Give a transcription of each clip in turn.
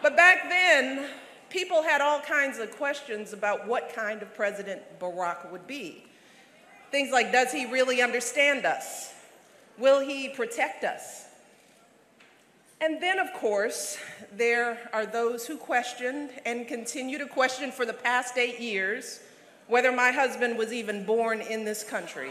But back then, people had all kinds of questions about what kind of President Barack would be. Things like, does he really understand us? Will he protect us? And then, of course, there are those who questioned and continue to question for the past 8 years whether my husband was even born in this country.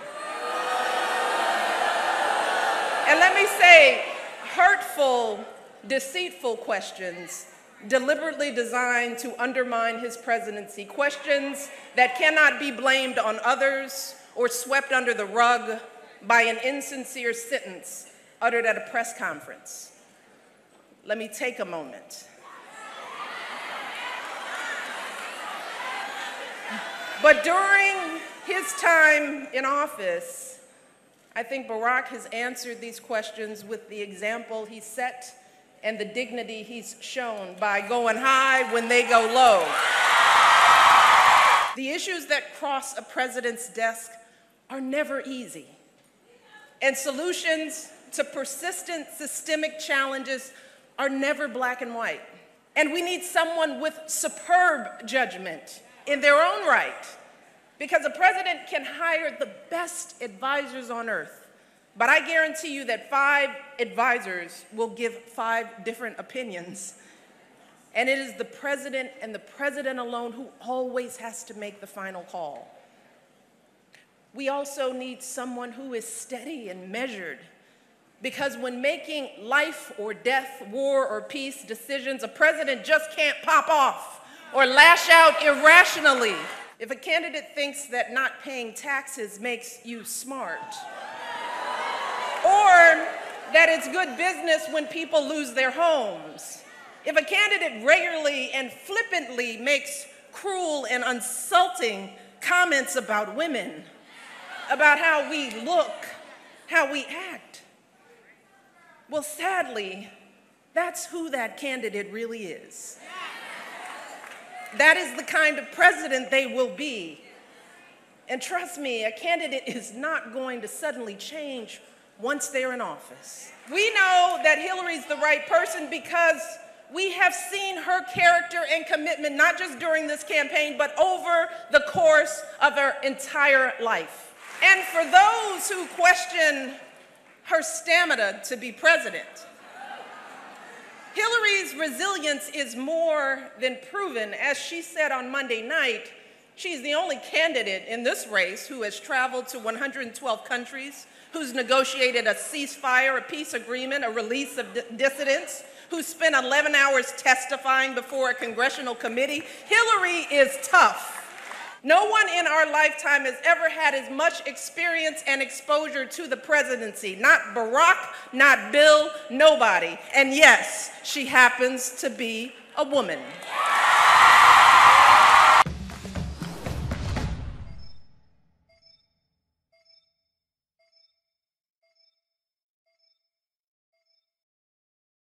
And let me say, hurtful, deceitful questions deliberately designed to undermine his presidency, questions that cannot be blamed on others or swept under the rug by an insincere sentence uttered at a press conference. Let me take a moment. But during his time in office, I think Barack has answered these questions with the example he set and the dignity he's shown by going high when they go low. The issues that cross a president's desk are never easy, and solutions to persistent systemic challenges are never black and white. And we need someone with superb judgment in their own right, because a president can hire the best advisors on earth, but I guarantee you that 5 advisors will give 5 different opinions. And it is the president and the president alone who always has to make the final call. We also need someone who is steady and measured, because when making life or death, war or peace decisions, a president just can't pop off or lash out irrationally. If a candidate thinks that not paying taxes makes you smart, or that it's good business when people lose their homes, if a candidate regularly and flippantly makes cruel and insulting comments about women, about how we look, how we act, well, sadly, that's who that candidate really is. That is the kind of president they will be. And trust me, a candidate is not going to suddenly change once they're in office. We know that Hillary's the right person because we have seen her character and commitment, not just during this campaign, but over the course of her entire life. And for those who question her stamina to be president, Hillary's resilience is more than proven. As she said on Monday night, she's the only candidate in this race who has traveled to 112 countries, who's negotiated a ceasefire, a peace agreement, a release of dissidents, who spent 11 hours testifying before a congressional committee. Hillary is tough. No one in our lifetime has ever had as much experience and exposure to the presidency. Not Barack, not Bill, nobody. And yes, she happens to be a woman.